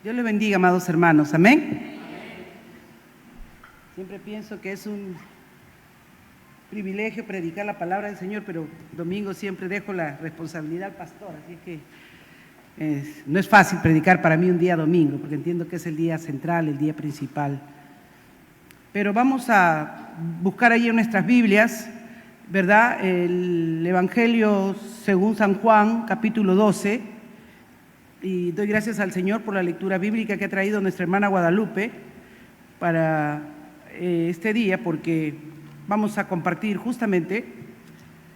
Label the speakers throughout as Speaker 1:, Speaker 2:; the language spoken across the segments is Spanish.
Speaker 1: Dios les bendiga, amados hermanos. Amén. Siempre pienso que es un privilegio predicar la palabra del Señor, pero domingo siempre dejo la responsabilidad al pastor, así que no es fácil predicar para mí un día domingo, porque entiendo que es el día central, el día principal. Pero vamos a buscar allí en nuestras Biblias, ¿verdad? El Evangelio según San Juan, capítulo 12. Y doy gracias al Señor por la lectura bíblica que ha traído nuestra hermana Guadalupe para este día, porque vamos a compartir justamente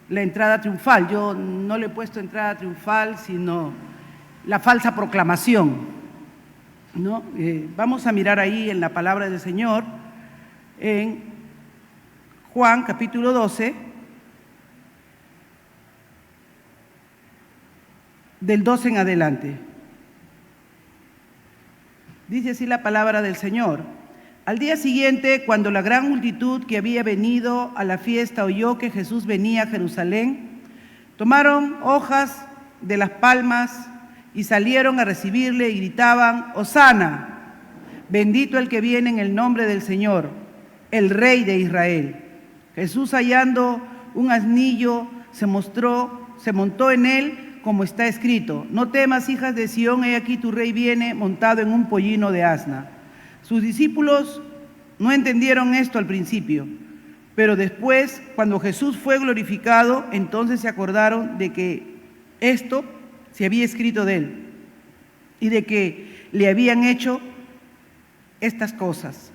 Speaker 1: la entrada triunfal. Yo no le he puesto entrada triunfal, sino la falsa proclamación, ¿no? Vamos a mirar ahí en la palabra del Señor, en Juan capítulo 12, del 12 en adelante. Dice así la palabra del Señor. Al día siguiente, cuando la gran multitud que había venido a la fiesta oyó que Jesús venía a Jerusalén, tomaron hojas de las palmas y salieron a recibirle y gritaban: «Hosana, bendito el que viene en el nombre del Señor, el Rey de Israel». Jesús, hallando un asnillo, se montó en él, como está escrito: «No temas, hijas de Sión, he aquí tu rey viene montado en un pollino de asna». Sus discípulos no entendieron esto al principio, pero después, cuando Jesús fue glorificado, entonces se acordaron de que esto se había escrito de él y de que le habían hecho estas cosas.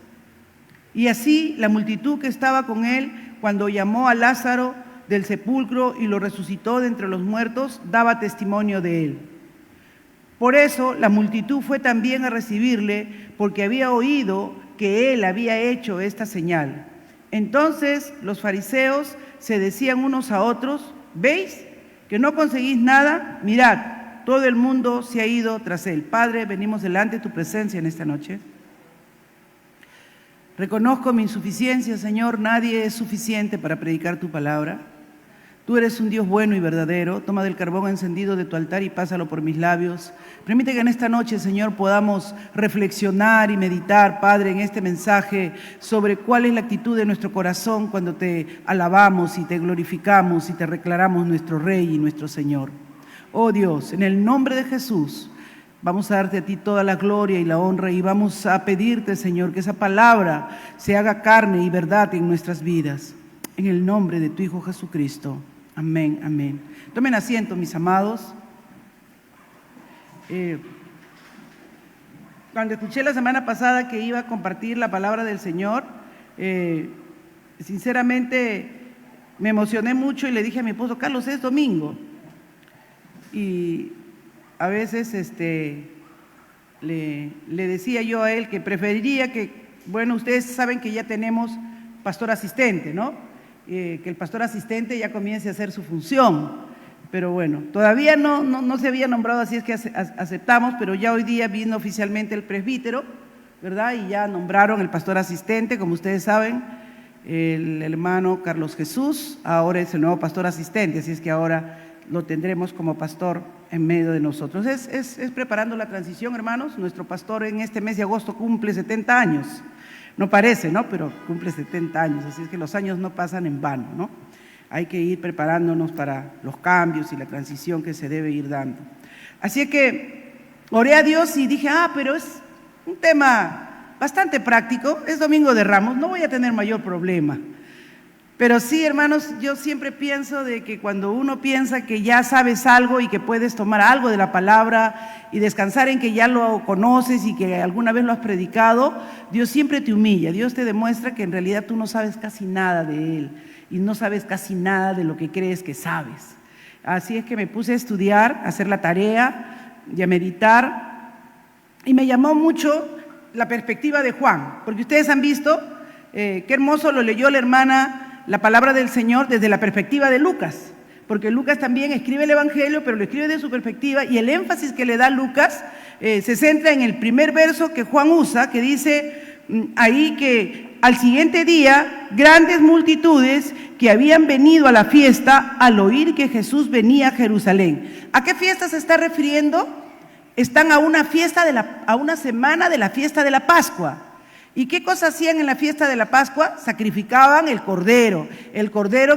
Speaker 1: Y así la multitud que estaba con él, cuando llamó a Lázaro del sepulcro y lo resucitó de entre los muertos, daba testimonio de él. Por eso la multitud fue también a recibirle, porque había oído que él había hecho esta señal. Entonces los fariseos se decían unos a otros: ¿veis que no conseguís nada? Mirad, todo el mundo se ha ido tras él. Padre, venimos delante de tu presencia en esta noche. Reconozco mi insuficiencia, Señor. Nadie es suficiente para predicar tu palabra. Tú eres un Dios bueno y verdadero. Toma del carbón encendido de tu altar y pásalo por mis labios. Permite que en esta noche, Señor, podamos reflexionar y meditar, Padre, en este mensaje sobre cuál es la actitud de nuestro corazón cuando te alabamos y te glorificamos y te declaramos nuestro Rey y nuestro Señor. Oh Dios, en el nombre de Jesús, vamos a darte a ti toda la gloria y la honra y vamos a pedirte, Señor, que esa palabra se haga carne y verdad en nuestras vidas. En el nombre de tu Hijo Jesucristo. Amén, amén. Tomen asiento, mis amados. Cuando escuché la semana pasada que iba a compartir la palabra del Señor, sinceramente me emocioné mucho y le dije a mi esposo: Carlos, es domingo. Y a veces le decía yo a él que preferiría que, bueno, ustedes saben que ya tenemos pastor asistente, ¿no? Que el pastor asistente ya comience a hacer su función, pero bueno, todavía no se había nombrado, así es que aceptamos, pero ya hoy día vino oficialmente el presbítero, ¿verdad? Y ya nombraron el pastor asistente, como ustedes saben, el hermano Carlos Jesús, ahora es el nuevo pastor asistente, así es que ahora lo tendremos como pastor en medio de nosotros. Es preparando la transición, hermanos. Nuestro pastor en este mes de agosto cumple 70 años. No parece, ¿no? Pero cumple 70 años, así es que los años no pasan en vano, ¿no? Hay que ir preparándonos para los cambios y la transición que se debe ir dando. Así es que oré a Dios y dije: pero es un tema bastante práctico, es Domingo de Ramos, no voy a tener mayor problema. Pero sí, hermanos, yo siempre pienso de que cuando uno piensa que ya sabes algo y que puedes tomar algo de la palabra y descansar en que ya lo conoces y que alguna vez lo has predicado, Dios siempre te humilla, Dios te demuestra que en realidad tú no sabes casi nada de Él y no sabes casi nada de lo que crees que sabes. Así es que me puse a estudiar, a hacer la tarea y a meditar, y me llamó mucho la perspectiva de Juan, porque ustedes han visto qué hermoso lo leyó la hermana, la palabra del Señor desde la perspectiva de Lucas, porque Lucas también escribe el Evangelio, pero lo escribe desde su perspectiva, y el énfasis que le da Lucas se centra en el primer verso que Juan usa, que dice ahí que al siguiente día grandes multitudes que habían venido a la fiesta al oír que Jesús venía a Jerusalén. ¿A qué fiesta se está refiriendo? están a una semana de la fiesta de la Pascua. ¿Y qué cosas hacían en la fiesta de la Pascua? Sacrificaban el cordero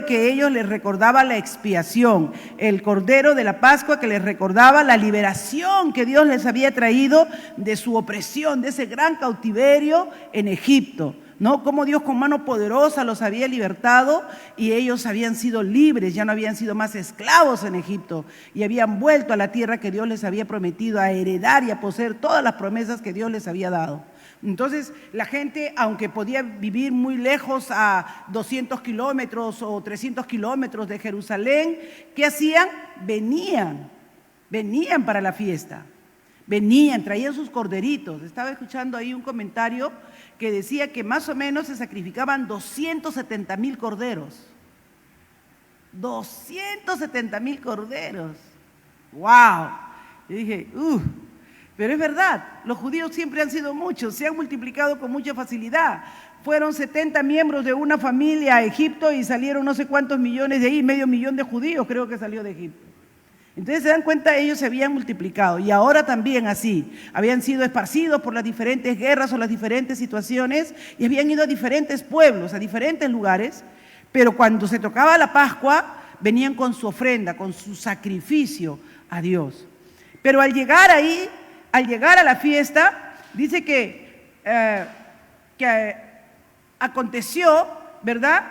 Speaker 1: que ellos les recordaba la expiación, el cordero de la Pascua que les recordaba la liberación que Dios les había traído de su opresión, de ese gran cautiverio en Egipto, ¿no? Cómo Dios con mano poderosa los había libertado y ellos habían sido libres, ya no habían sido más esclavos en Egipto y habían vuelto a la tierra que Dios les había prometido, a heredar y a poseer todas las promesas que Dios les había dado. Entonces, la gente, aunque podía vivir muy lejos, a 200 kilómetros o 300 kilómetros de Jerusalén, ¿qué hacían? Venían para la fiesta. Traían sus corderitos. Estaba escuchando ahí un comentario que decía que más o menos se sacrificaban 270,000 corderos. 270,000 corderos. ¡Wow! Y dije, pero es verdad, los judíos siempre han sido muchos, se han multiplicado con mucha facilidad. Fueron 70 miembros de una familia a Egipto y salieron no sé cuántos millones de ahí, 500,000 de judíos creo que salió de Egipto. Entonces se dan cuenta, ellos se habían multiplicado y ahora también así, habían sido esparcidos por las diferentes guerras o las diferentes situaciones y habían ido a diferentes pueblos, a diferentes lugares, pero cuando se tocaba la Pascua venían con su ofrenda, con su sacrificio a Dios. Pero al llegar a la fiesta, dice que aconteció, ¿verdad?,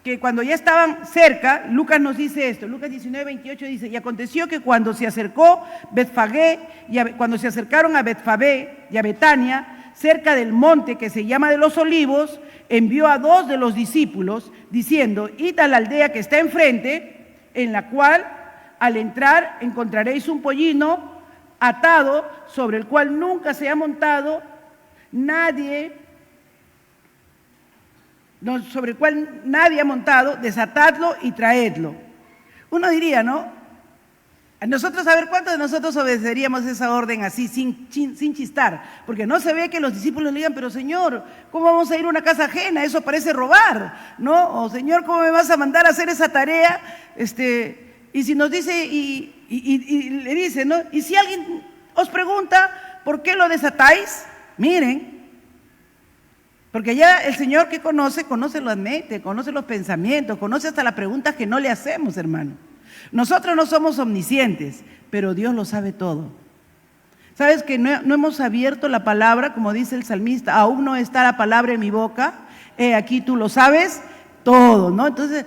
Speaker 1: que cuando ya estaban cerca, Lucas nos dice esto, Lucas 19:28 dice, y aconteció que cuando se acercaron a Betfagé y a Betania, cerca del monte que se llama de los Olivos, envió a 2 de los discípulos, diciendo, id a la aldea que está enfrente, en la cual al entrar encontraréis un pollino atado, sobre el cual nunca se ha montado sobre el cual nadie ha montado, desatadlo y traedlo. Uno diría, ¿no? Nosotros, a ver, ¿cuántos de nosotros obedeceríamos esa orden así, sin chistar? Porque no se ve que los discípulos le digan, pero Señor, ¿cómo vamos a ir a una casa ajena? Eso parece robar, ¿no? O Señor, ¿cómo me vas a mandar a hacer esa tarea? Y si nos dice, y le dice, ¿no? Y si alguien os pregunta, ¿por qué lo desatáis? Miren, porque ya el Señor que conoce las mentes, conoce los pensamientos, conoce hasta las preguntas que no le hacemos, hermano. Nosotros no somos omniscientes, pero Dios lo sabe todo. ¿Sabes que no hemos abierto la palabra, como dice el salmista? Aún no está la palabra en mi boca, aquí tú lo sabes todo, ¿no? Entonces,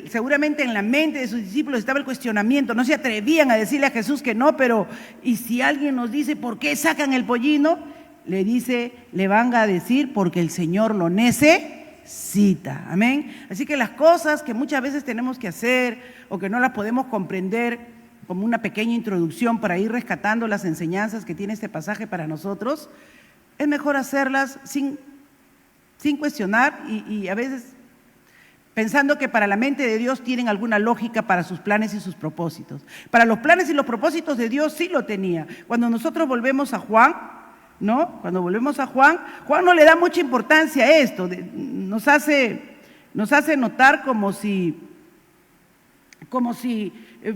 Speaker 1: seguramente en la mente de sus discípulos estaba el cuestionamiento, no se atrevían a decirle a Jesús que no, pero ¿y si alguien nos dice por qué sacan el pollino? Le van a decir porque el Señor lo necesita, amén. Así que las cosas que muchas veces tenemos que hacer o que no las podemos comprender, como una pequeña introducción para ir rescatando las enseñanzas que tiene este pasaje para nosotros, es mejor hacerlas sin cuestionar y a veces pensando que para la mente de Dios tienen alguna lógica para sus planes y sus propósitos. Para los planes y los propósitos de Dios sí lo tenía. Cuando nosotros volvemos a Juan, ¿no? Cuando volvemos a Juan no le da mucha importancia a esto, nos hace notar como si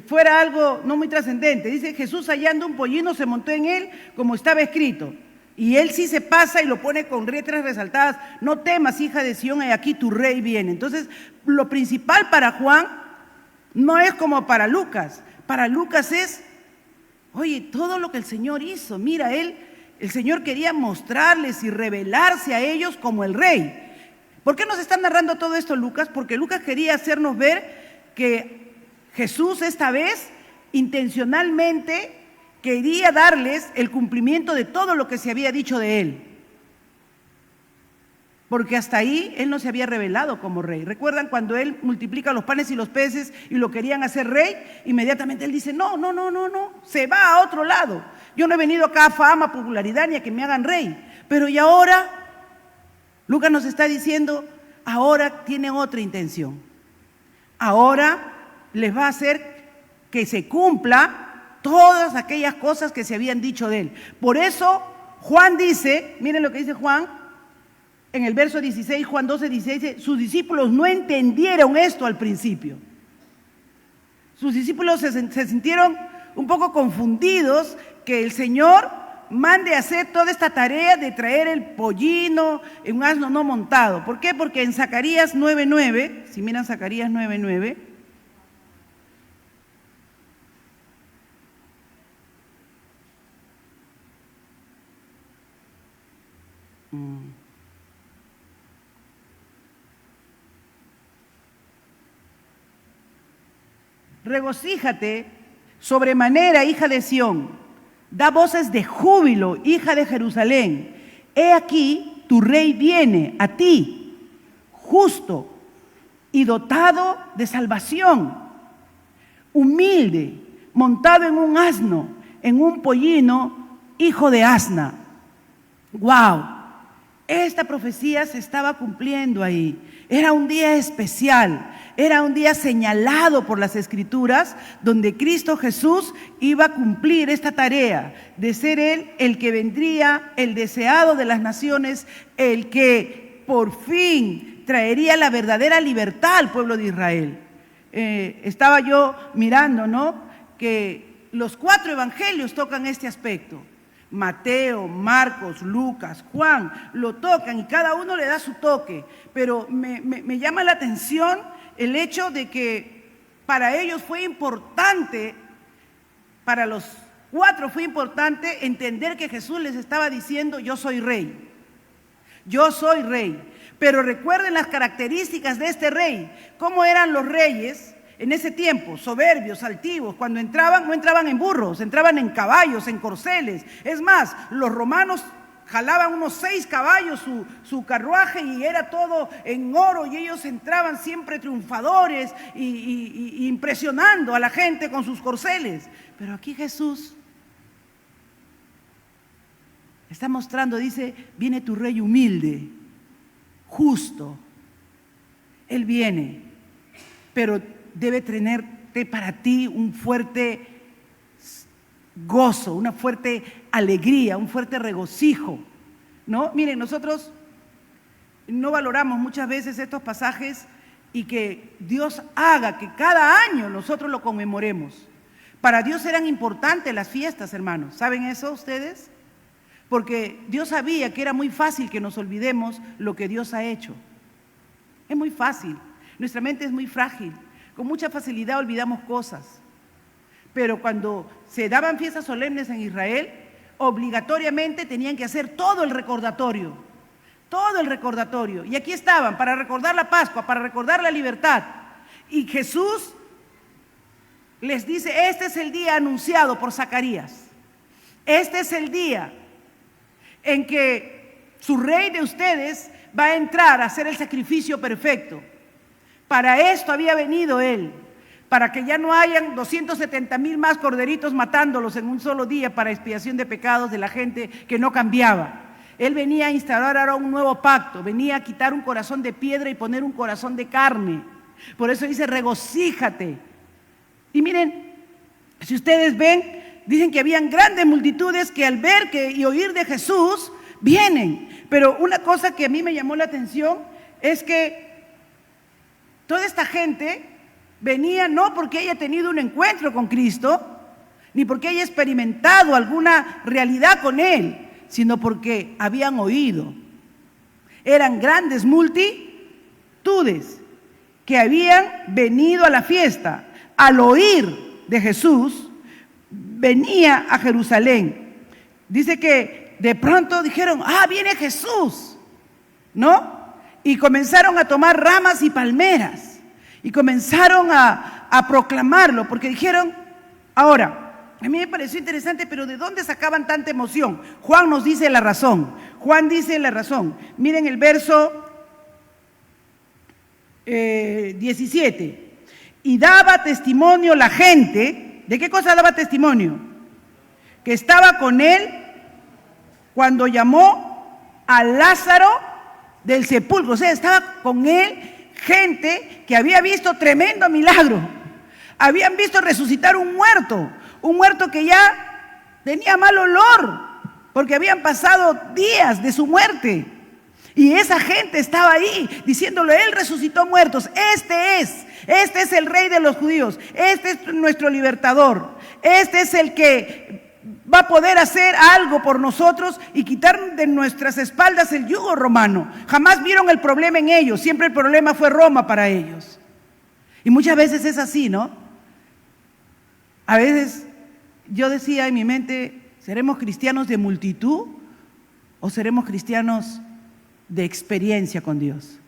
Speaker 1: fuera algo no muy trascendente. Dice, Jesús hallando un pollino se montó en él como estaba escrito. Y él sí se pasa y lo pone con letras resaltadas, no temas, hija de Sión, he aquí tu rey viene. Entonces, lo principal para Juan no es como para Lucas es, oye, todo lo que el Señor hizo, mira, el Señor quería mostrarles y revelarse a ellos como el rey. ¿Por qué nos está narrando todo esto Lucas? Porque Lucas quería hacernos ver que Jesús esta vez intencionalmente quería darles el cumplimiento de todo lo que se había dicho de él. Porque hasta ahí él no se había revelado como rey. ¿Recuerdan cuando él multiplica los panes y los peces y lo querían hacer rey? Inmediatamente él dice, no, se va a otro lado. Yo no he venido acá a fama, popularidad, ni a que me hagan rey. Pero y ahora, Lucas nos está diciendo, ahora tiene otra intención. Ahora les va a hacer que se cumpla todas aquellas cosas que se habían dicho de él. Por eso Juan dice, miren lo que dice Juan, en el verso 16, Juan 12:16, dice, sus discípulos no entendieron esto al principio. Sus discípulos se sintieron un poco confundidos que el Señor mande a hacer toda esta tarea de traer el pollino en un asno no montado. ¿Por qué? Porque en Zacarías 9:9, si miran Zacarías 9:9, regocíjate sobremanera, hija de Sión, da voces de júbilo, hija de Jerusalén. He aquí, tu rey viene a ti, justo y dotado de salvación, humilde, montado en un asno, en un pollino, hijo de asna. ¡Wow! Esta profecía se estaba cumpliendo ahí. Era un día especial, era un día señalado por las Escrituras, donde Cristo Jesús iba a cumplir esta tarea de ser Él el que vendría, el deseado de las naciones, el que por fin traería la verdadera libertad al pueblo de Israel. Estaba yo mirando, ¿no?, que los 4 evangelios tocan este aspecto. Mateo, Marcos, Lucas, Juan, lo tocan y cada uno le da su toque, pero me llama la atención el hecho de que para ellos fue importante, para los 4 fue importante entender que Jesús les estaba diciendo: yo soy rey, yo soy rey. Pero recuerden las características de este rey, cómo eran los reyes en ese tiempo: soberbios, altivos. Cuando entraban, no entraban en burros, entraban en caballos, en corceles. Es más, los romanos jalaban unos 6 caballos su carruaje y era todo en oro, y ellos entraban siempre triunfadores y impresionando a la gente con sus corceles. Pero aquí Jesús está mostrando, dice: viene tu rey humilde, justo. Él viene, pero debe tenerte para ti un fuerte gozo, una fuerte alegría, un fuerte regocijo, ¿no? Miren, nosotros no valoramos muchas veces estos pasajes y que Dios haga que cada año nosotros lo conmemoremos. Para Dios eran importantes las fiestas, hermanos. ¿Saben eso ustedes? Porque Dios sabía que era muy fácil que nos olvidemos lo que Dios ha hecho. Es muy fácil. Nuestra mente es muy frágil. Con mucha facilidad olvidamos cosas. Pero cuando se daban fiestas solemnes en Israel, obligatoriamente tenían que hacer todo el recordatorio. Todo el recordatorio. Y aquí estaban, para recordar la Pascua, para recordar la libertad. Y Jesús les dice: este es el día anunciado por Zacarías. Este es el día en que su rey de ustedes va a entrar a hacer el sacrificio perfecto. Para esto había venido Él, para que ya no hayan 270,000 más corderitos matándolos en un solo día para expiación de pecados de la gente que no cambiaba. Él venía a instaurar ahora un nuevo pacto, venía a quitar un corazón de piedra y poner un corazón de carne. Por eso dice: regocíjate. Y miren, si ustedes ven, dicen que habían grandes multitudes que al ver y oír de Jesús vienen. Pero una cosa que a mí me llamó la atención es que toda esta gente venía no porque haya tenido un encuentro con Cristo, ni porque haya experimentado alguna realidad con Él, sino porque habían oído. Eran grandes multitudes que habían venido a la fiesta. Al oír de Jesús, venía a Jerusalén. Dice que de pronto dijeron: ¡ah, viene Jesús! ¿No? Y comenzaron a tomar ramas y palmeras y comenzaron a proclamarlo, porque dijeron, ahora, a mí me pareció interesante, pero ¿de dónde sacaban tanta emoción? Juan nos dice la razón. Juan dice la razón. Miren el verso 17. Y daba testimonio la gente. ¿De qué cosa daba testimonio? Que estaba con él cuando llamó a Lázaro del sepulcro. O sea, estaba con él gente que había visto tremendo milagro. Habían visto resucitar un muerto que ya tenía mal olor, porque habían pasado días de su muerte. Y esa gente estaba ahí diciéndole: Él resucitó muertos, este es el Rey de los judíos, este es nuestro libertador, este es el que va a poder hacer algo por nosotros y quitar de nuestras espaldas el yugo romano. Jamás vieron el problema en ellos, siempre el problema fue Roma para ellos. Y muchas veces es así, ¿no? A veces yo decía en mi mente, ¿seremos cristianos de multitud o seremos cristianos de experiencia con Dios?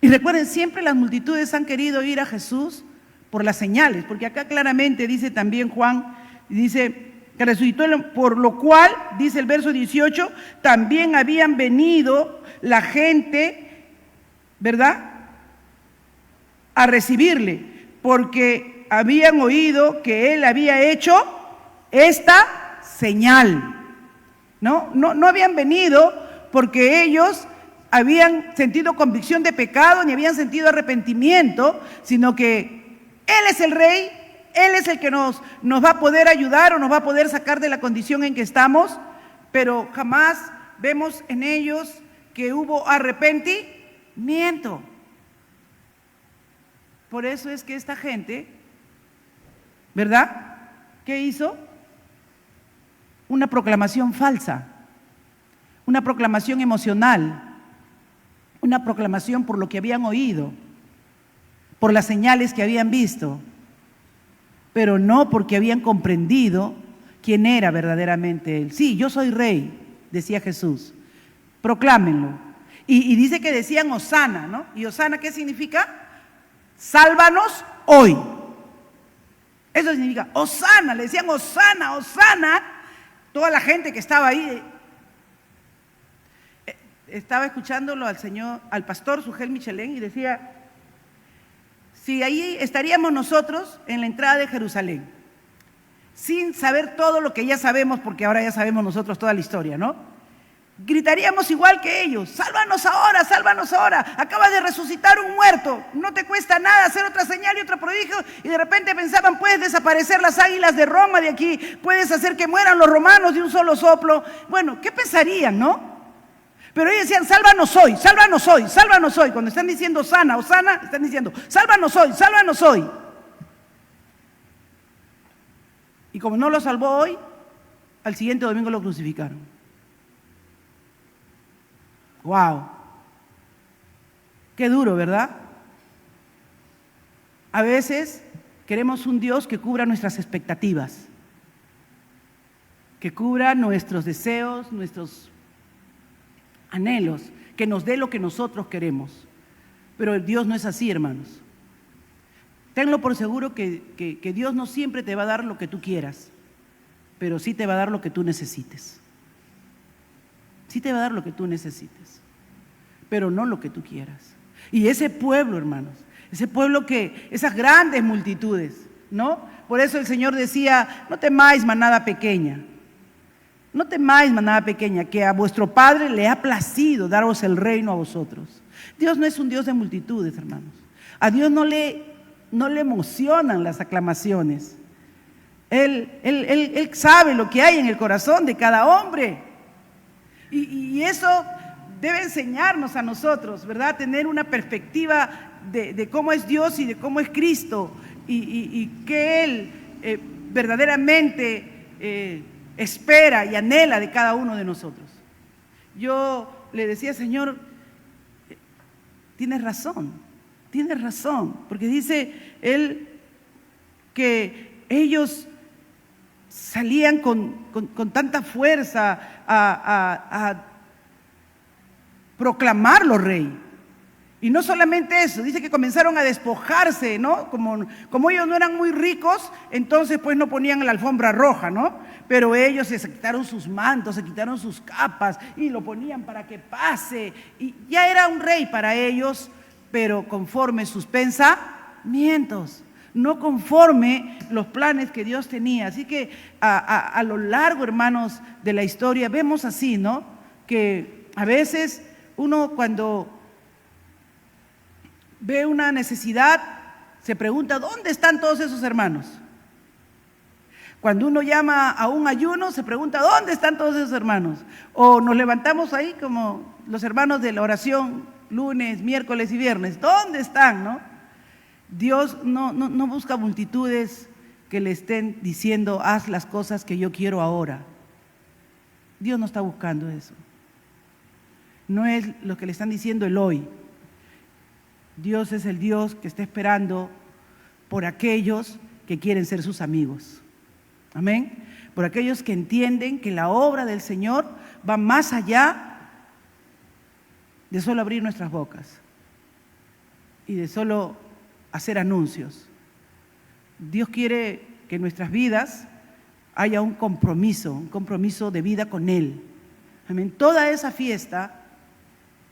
Speaker 1: Y recuerden, siempre las multitudes han querido ir a Jesús por las señales, porque acá claramente dice también Juan, dice que resucitó, por lo cual, dice el verso 18, también habían venido la gente, ¿verdad?, a recibirle, porque habían oído que él había hecho esta señal. No habían venido porque ellos habían sentido convicción de pecado ni habían sentido arrepentimiento, sino que Él es el Rey, Él es el que nos va a poder ayudar o nos va a poder sacar de la condición en que estamos, pero jamás vemos en ellos que hubo arrepentimiento. Por eso es que esta gente, ¿verdad?, ¿qué hizo? Una proclamación falsa, una proclamación emocional, una proclamación por lo que habían oído, por las señales que habían visto, pero no porque habían comprendido quién era verdaderamente Él. Sí, yo soy Rey, decía Jesús, proclámenlo. Y dice que decían Hosana, ¿no? ¿Y Hosana qué significa? Sálvanos hoy. Eso significa Hosana, le decían Hosana, Hosana. Toda la gente que estaba ahí, estaba escuchándolo al pastor Sugel Michelén y decía, si ahí estaríamos nosotros en la entrada de Jerusalén, sin saber todo lo que ya sabemos, porque ahora ya sabemos nosotros toda la historia, ¿no? Gritaríamos igual que ellos, sálvanos ahora, acaba de resucitar un muerto, no te cuesta nada hacer otra señal y otro prodigio, y de repente pensaban, puedes desaparecer las águilas de Roma de aquí, puedes hacer que mueran los romanos de un solo soplo. Bueno, ¿qué pensarían, no? Pero ellos decían, sálvanos hoy, sálvanos hoy, sálvanos hoy. Cuando están diciendo Hosana, Hosana, están diciendo, sálvanos hoy, sálvanos hoy. Y como no lo salvó hoy, al siguiente domingo lo crucificaron. ¡Wow! Qué duro, ¿verdad? A veces queremos un Dios que cubra nuestras expectativas, que cubra nuestros deseos, nuestros anhelos, que nos dé lo que nosotros queremos. Pero Dios no es así, hermanos. Tenlo por seguro que Dios no siempre te va a dar lo que tú quieras, pero sí te va a dar lo que tú necesites. Sí te va a dar lo que tú necesites, pero no lo que tú quieras. Y ese pueblo, hermanos, ese pueblo esas grandes multitudes, ¿no? Por eso el Señor decía, no temáis manada pequeña, no temáis manada pequeña, que a vuestro Padre le ha placido daros el reino a vosotros. Dios no es un Dios de multitudes, hermanos. A Dios no le emocionan las aclamaciones. Él sabe lo que hay en el corazón de cada hombre. Y eso debe enseñarnos a nosotros, ¿verdad? Tener una perspectiva de cómo es Dios y de cómo es Cristo y que Él verdaderamente espera y anhela de cada uno de nosotros. Yo le decía, Señor, tienes razón, porque dice Él que ellos salían con tanta fuerza a proclamarlo rey. Y no solamente eso, dice que comenzaron a despojarse, ¿no? Como ellos no eran muy ricos, entonces pues no ponían la alfombra roja, ¿no? Pero ellos se quitaron sus mantos, se quitaron sus capas y lo ponían para que pase. Y ya era un rey para ellos, pero conforme sus pensamientos, no conforme los planes que Dios tenía. Así que a lo largo, hermanos, de la historia vemos así, ¿no? Que a veces uno cuando ve una necesidad se pregunta, ¿dónde están todos esos hermanos? Cuando uno llama a un ayuno se pregunta, ¿dónde están todos esos hermanos? O nos levantamos ahí como los hermanos de la oración, lunes, miércoles y viernes, ¿dónde están, no? Dios no busca multitudes que le estén diciendo, haz las cosas que yo quiero ahora. Dios no está buscando eso. No es lo que le están diciendo el hoy. Dios es el Dios que está esperando por aquellos que quieren ser sus amigos. Amén. Por aquellos que entienden que la obra del Señor va más allá de solo abrir nuestras bocas y de solo hacer anuncios. Dios quiere que en nuestras vidas haya un compromiso de vida con Él. Amén. Toda esa fiesta,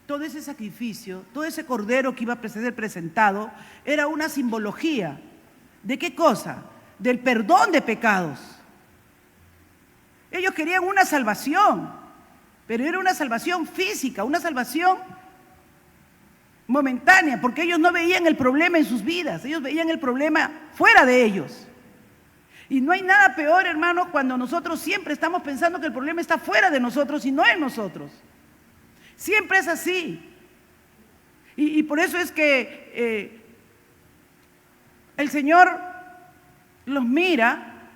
Speaker 1: todo ese sacrificio, todo ese cordero que iba a ser presentado, era una simbología. ¿De qué cosa? Del perdón de pecados. Ellos querían una salvación, pero era una salvación física, una salvación momentánea, porque ellos no veían el problema en sus vidas, ellos veían el problema fuera de ellos. Y no hay nada peor, hermano, cuando nosotros siempre estamos pensando que el problema está fuera de nosotros y no en nosotros. Siempre es así. Y por eso es que el Señor los mira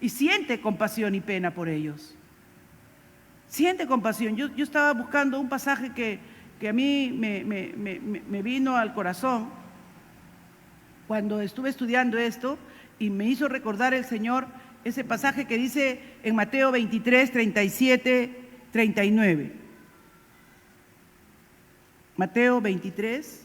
Speaker 1: y siente compasión y pena por ellos. Siente compasión. Yo estaba buscando un pasaje que a mí me vino al corazón cuando estuve estudiando esto y me hizo recordar el Señor ese pasaje que dice en Mateo 23, 37, 39. Mateo 23.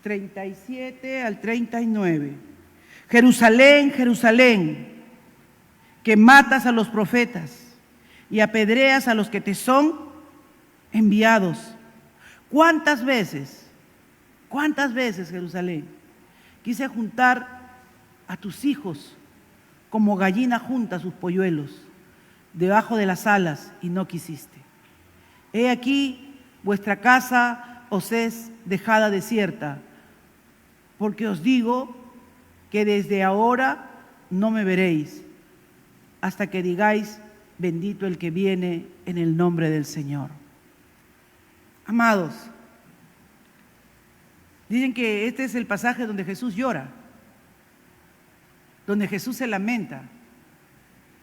Speaker 1: ...37 al 39... Jerusalén, Jerusalén, que matas a los profetas y apedreas a los que te son enviados. ¿Cuántas veces, Jerusalén, quise juntar a tus hijos como gallina junta sus polluelos debajo de las alas y no quisiste? He aquí, vuestra casa os es dejada desierta, porque os digo que desde ahora no me veréis, hasta que digáis, bendito el que viene en el nombre del Señor. Amados, dicen que este es el pasaje donde Jesús llora, donde Jesús se lamenta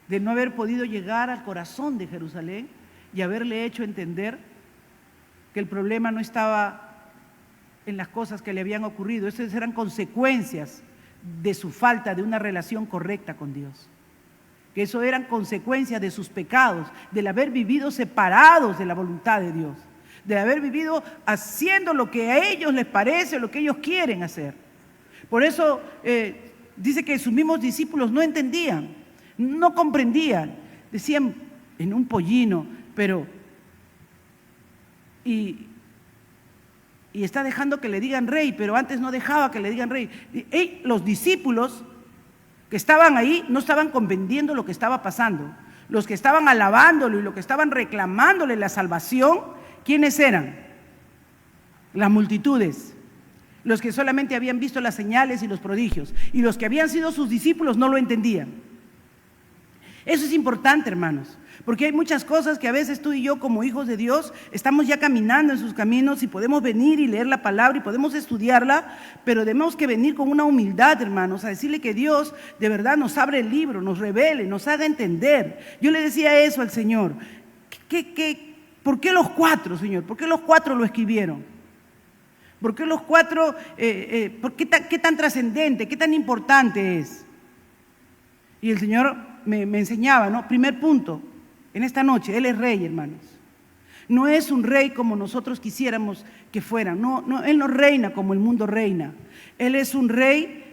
Speaker 1: de no haber podido llegar al corazón de Jerusalén y haberle hecho entender que el problema no estaba en las cosas que le habían ocurrido. Esas eran consecuencias de su falta de una relación correcta con Dios. Que eso eran consecuencias de sus pecados, del haber vivido separados de la voluntad de Dios, de haber vivido haciendo lo que a ellos les parece, lo que ellos quieren hacer. Por eso dice que sus mismos discípulos no entendían, no comprendían, decían en un pollino, pero y está dejando que le digan rey, pero antes no dejaba que le digan rey. Los discípulos que estaban ahí no estaban comprendiendo lo que estaba pasando. Los que estaban alabándolo y los que estaban reclamándole la salvación, ¿quiénes eran? Las multitudes. Los que solamente habían visto las señales y los prodigios. Y los que habían sido sus discípulos no lo entendían. Eso es importante, hermanos, porque hay muchas cosas que a veces tú y yo como hijos de Dios estamos ya caminando en sus caminos y podemos venir y leer la palabra y podemos estudiarla, pero tenemos que venir con una humildad, hermanos, a decirle que Dios de verdad nos abre el libro, nos revele, nos haga entender. Yo le decía eso al Señor, ¿por qué los cuatro, Señor? ¿Por qué los cuatro lo escribieron? ¿Por qué los cuatro, qué tan trascendente, qué tan importante es? Y el Señor me enseñaba, ¿no? Primer punto, en esta noche, Él es rey, hermanos. No es un rey como nosotros quisiéramos que fuera. No, Él no reina como el mundo reina. Él es un rey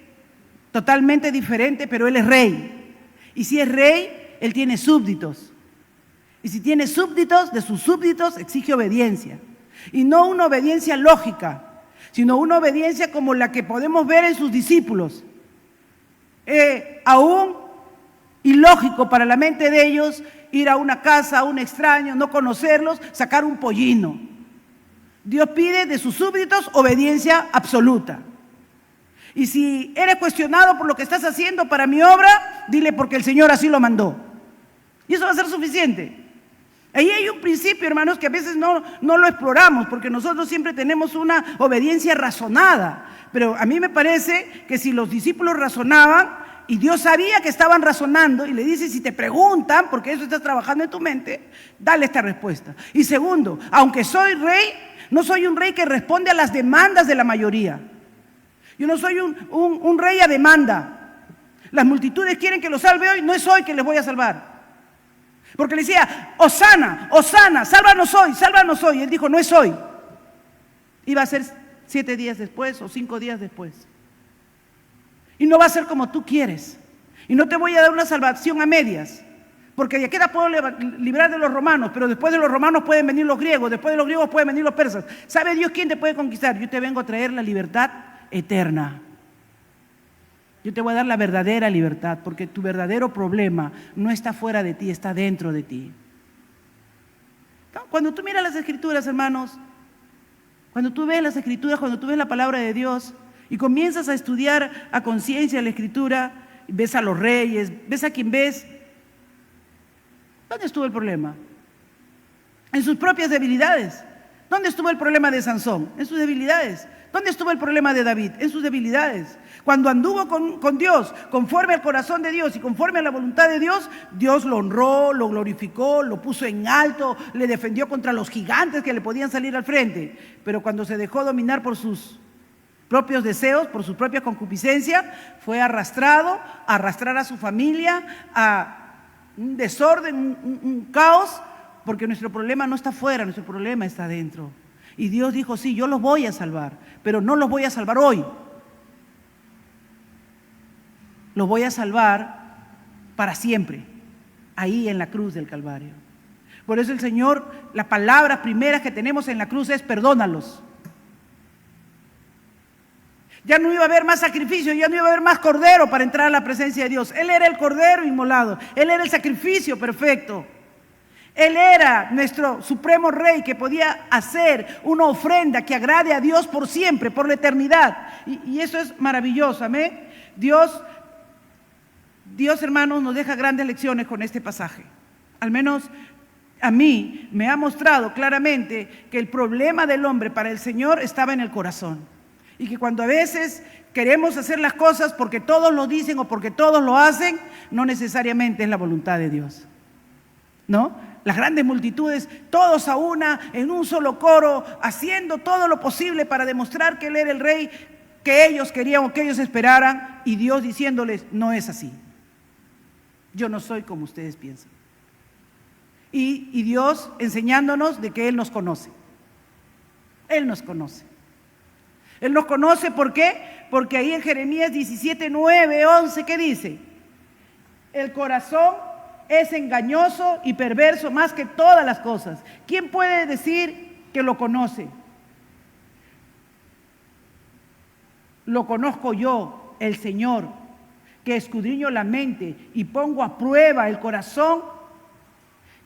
Speaker 1: totalmente diferente, pero Él es rey. Y si es rey, Él tiene súbditos. Y si tiene súbditos, de sus súbditos exige obediencia. Y no una obediencia lógica, sino una obediencia como la que podemos ver en sus discípulos. Aún ilógico para la mente de ellos ir a una casa, a un extraño, no conocerlos, sacar un pollino. Dios pide de sus súbditos obediencia absoluta. Y si eres cuestionado por lo que estás haciendo para mi obra, dile porque el Señor así lo mandó. Y eso va a ser suficiente. Ahí hay un principio, hermanos, que a veces no lo exploramos, porque nosotros siempre tenemos una obediencia razonada. Pero a mí me parece que si los discípulos razonaban, y Dios sabía que estaban razonando, y le dice, si te preguntan, porque eso está trabajando en tu mente, dale esta respuesta. Y segundo, aunque soy rey, no soy un rey que responde a las demandas de la mayoría. Yo no soy un rey a demanda. Las multitudes quieren que lo salve hoy, no es hoy que les voy a salvar. Porque le decía, Hosana, Hosana, sálvanos hoy, sálvanos hoy. Él dijo, no es hoy. Iba a ser 7 días después o 5 días después. Y no va a ser como tú quieres. Y no te voy a dar una salvación a medias. Porque de aquí te puedo librar de los romanos, pero después de los romanos pueden venir los griegos, después de los griegos pueden venir los persas. ¿Sabe Dios quién te puede conquistar? Yo te vengo a traer la libertad eterna. Yo te voy a dar la verdadera libertad, porque tu verdadero problema no está fuera de ti, está dentro de ti. Cuando tú miras las Escrituras, hermanos, cuando tú ves las Escrituras, cuando tú ves la palabra de Dios y comienzas a estudiar a conciencia la Escritura, ves a los reyes, ves a quien ves, ¿dónde estuvo el problema? En sus propias debilidades. ¿Dónde estuvo el problema de Sansón? En sus debilidades. ¿Dónde estuvo el problema de David? En sus debilidades. Cuando anduvo con Dios, conforme al corazón de Dios y conforme a la voluntad de Dios, Dios lo honró, lo glorificó, lo puso en alto, le defendió contra los gigantes que le podían salir al frente. Pero cuando se dejó dominar por sus propios deseos, por su propia concupiscencia, fue arrastrado, a arrastrar a su familia, a un desorden, un caos, porque nuestro problema no está afuera, nuestro problema está adentro. Y Dios dijo, sí, yo los voy a salvar, pero no los voy a salvar hoy. Los voy a salvar para siempre, ahí en la cruz del Calvario. Por eso el Señor, las palabras primeras que tenemos en la cruz es perdónalos. Ya no iba a haber más sacrificio, ya no iba a haber más cordero para entrar a la presencia de Dios. Él era el cordero inmolado, Él era el sacrificio perfecto. Él era nuestro supremo rey que podía hacer una ofrenda que agrade a Dios por siempre, por la eternidad. Y eso es maravilloso, amén. Dios, hermanos, nos deja grandes lecciones con este pasaje. Al menos a mí me ha mostrado claramente que el problema del hombre para el Señor estaba en el corazón. Y que cuando a veces queremos hacer las cosas porque todos lo dicen o porque todos lo hacen, no necesariamente es la voluntad de Dios, ¿no? Las grandes multitudes, todos a una, en un solo coro, haciendo todo lo posible para demostrar que Él era el rey que ellos querían o que ellos esperaran, y Dios diciéndoles, no es así. Yo no soy como ustedes piensan. Y Dios enseñándonos de que Él nos conoce. Él nos conoce. Él nos conoce, ¿por qué? Porque ahí en Jeremías 17, 9, 11, ¿qué dice? El corazón es engañoso y perverso más que todas las cosas. ¿Quién puede decir que lo conoce? Lo conozco yo, el Señor, que escudriño la mente y pongo a prueba el corazón,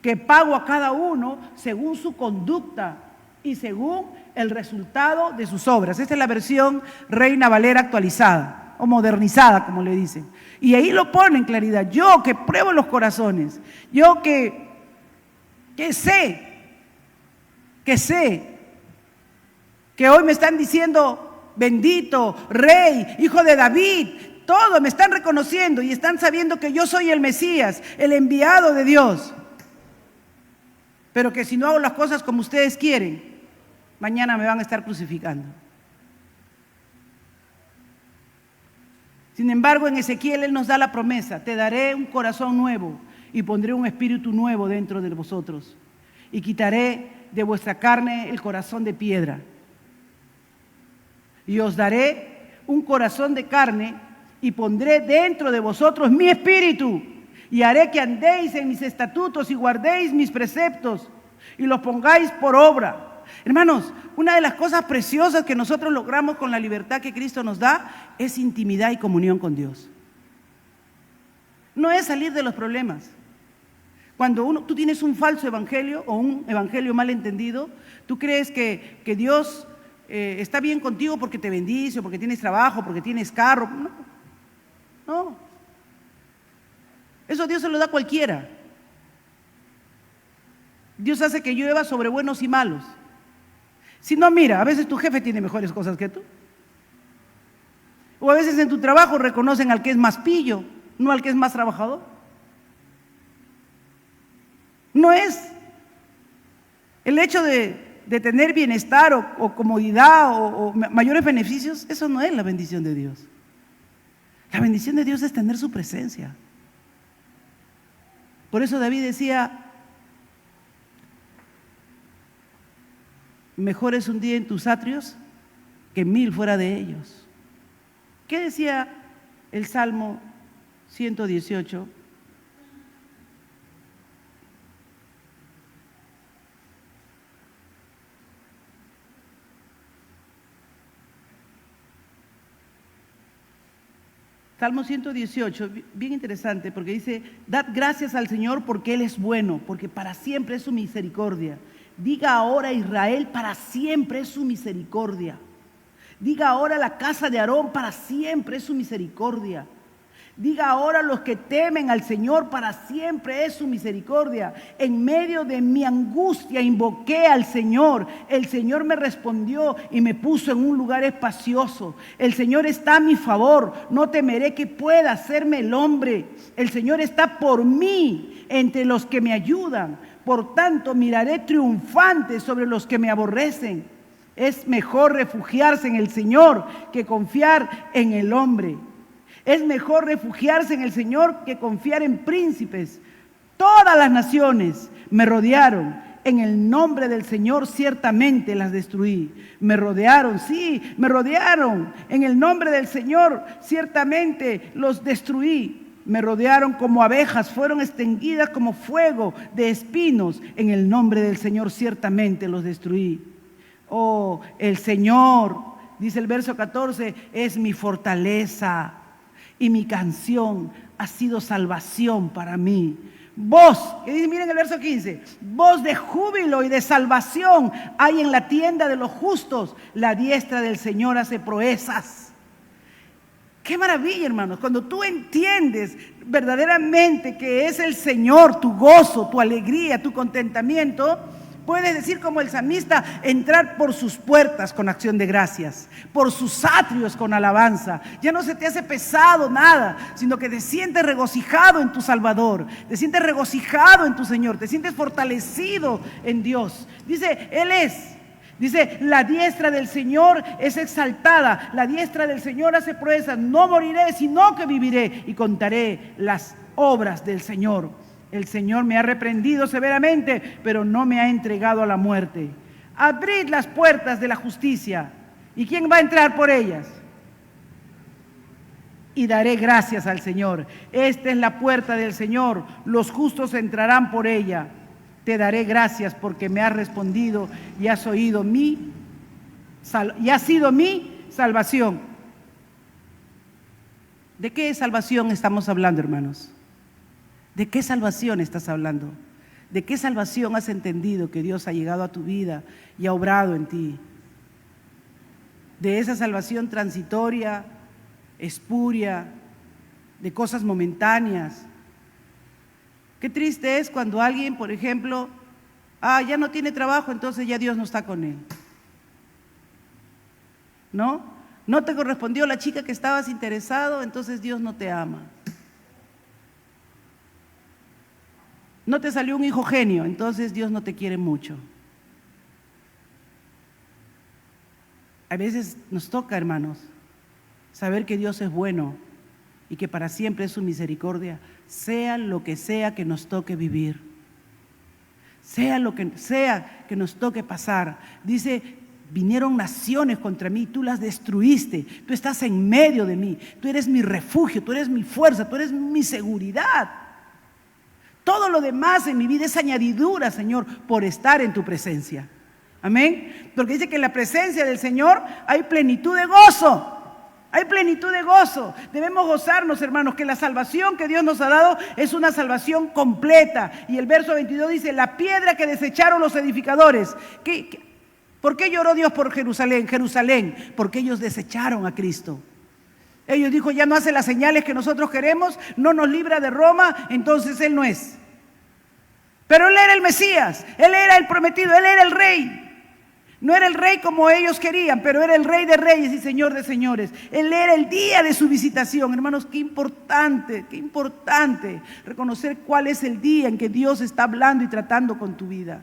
Speaker 1: que pago a cada uno según su conducta y según el resultado de sus obras. Esta es la versión Reina Valera actualizada o modernizada, como le dicen. Y ahí lo pone en claridad. Yo que pruebo los corazones, yo que sé que hoy me están diciendo bendito, rey, hijo de David, todo me están reconociendo y están sabiendo que yo soy el Mesías, el enviado de Dios. Pero que si no hago las cosas como ustedes quieren, mañana me van a estar crucificando. Sin embargo, en Ezequiel Él nos da la promesa: te daré un corazón nuevo y pondré un espíritu nuevo dentro de vosotros y quitaré de vuestra carne el corazón de piedra y os daré un corazón de carne y pondré dentro de vosotros mi espíritu y haré que andéis en mis estatutos y guardéis mis preceptos y los pongáis por obra. Hermanos, una de las cosas preciosas que nosotros logramos con la libertad que Cristo nos da es intimidad y comunión con Dios. No es salir de los problemas. Cuando tú tienes un falso evangelio o un evangelio mal entendido, tú crees que Dios está bien contigo porque te bendice, o porque tienes trabajo, porque tienes carro. No, no. Eso Dios se lo da a cualquiera. Dios hace que llueva sobre buenos y malos. Si no, mira, a veces tu jefe tiene mejores cosas que tú. O a veces en tu trabajo reconocen al que es más pillo, no al que es más trabajador. No es el hecho de tener bienestar o comodidad o mayores beneficios, eso no es la bendición de Dios. La bendición de Dios es tener su presencia. Por eso David decía, mejor es un día en tus atrios que 1000 fuera de ellos. ¿Qué decía el Salmo 118? Salmo 118, bien interesante, porque dice, dad gracias al Señor porque Él es bueno, porque para siempre es su misericordia. Diga ahora Israel, para siempre es su misericordia. Diga ahora la casa de Aarón, para siempre es su misericordia. Diga ahora los que temen al Señor, para siempre es su misericordia. En medio de mi angustia invoqué al Señor. El Señor me respondió y me puso en un lugar espacioso. El Señor está a mi favor, no temeré que pueda hacerme el hombre. El Señor está por mí entre los que me ayudan. Por tanto, miraré triunfante sobre los que me aborrecen. Es mejor refugiarse en el Señor que confiar en el hombre. Es mejor refugiarse en el Señor que confiar en príncipes. Todas las naciones me rodearon. En el nombre del Señor ciertamente las destruí. Me rodearon, sí, me rodearon. En el nombre del Señor ciertamente los destruí. Me rodearon como abejas, fueron extinguidas como fuego de espinos. En el nombre del Señor ciertamente los destruí. Oh, el Señor, dice el verso 14, es mi fortaleza. Y mi canción ha sido salvación para mí. Voz, que dice, miren el verso 15, voz de júbilo y de salvación hay en la tienda de los justos. La diestra del Señor hace proezas. Qué maravilla, hermanos, cuando tú entiendes verdaderamente que es el Señor tu gozo, tu alegría, tu contentamiento. Puedes decir como el salmista, entrar por sus puertas con acción de gracias, por sus atrios con alabanza. Ya no se te hace pesado nada, sino que te sientes regocijado en tu Salvador, te sientes regocijado en tu Señor, te sientes fortalecido en Dios. Dice, dice, la diestra del Señor es exaltada, la diestra del Señor hace proezas. No moriré, sino que viviré y contaré las obras del Señor. El Señor me ha reprendido severamente, pero no me ha entregado a la muerte. Abrid las puertas de la justicia. ¿Y quién va a entrar por ellas? Y daré gracias al Señor. Esta es la puerta del Señor. Los justos entrarán por ella. Te daré gracias porque me has respondido y has oído y has sido mi salvación. ¿De qué salvación estamos hablando, hermanos? ¿De qué salvación estás hablando? ¿De qué salvación has entendido que Dios ha llegado a tu vida y ha obrado en ti? ¿De esa salvación transitoria, espuria, de cosas momentáneas? Qué triste es cuando alguien, por ejemplo, ya no tiene trabajo, entonces ya Dios no está con él. ¿No? No te correspondió la chica que estabas interesado, entonces Dios no te ama. No te salió un hijo genio, entonces Dios no te quiere mucho. A veces nos toca, hermanos, saber que Dios es bueno y que para siempre es su misericordia, sea lo que sea que nos toque vivir, sea lo que sea que nos toque pasar. Dice, vinieron naciones contra mí, tú las destruiste, tú estás en medio de mí, tú eres mi refugio, tú eres mi fuerza, tú eres mi seguridad. Todo lo demás en mi vida es añadidura, Señor, por estar en tu presencia. Amén. Porque dice que en la presencia del Señor hay plenitud de gozo. Hay plenitud de gozo. Debemos gozarnos, hermanos, que la salvación que Dios nos ha dado es una salvación completa. Y el verso 22 dice, la piedra que desecharon los edificadores. ¿Por qué lloró Dios por Jerusalén? Jerusalén, porque ellos desecharon a Cristo. Ellos dijo, ya no hace las señales que nosotros queremos, no nos libra de Roma, entonces Él no es. Pero Él era el Mesías, Él era el prometido, Él era el rey. No era el rey como ellos querían, pero era el Rey de reyes y Señor de señores. Él era el día de su visitación. Hermanos, qué importante reconocer cuál es el día en que Dios está hablando y tratando con tu vida.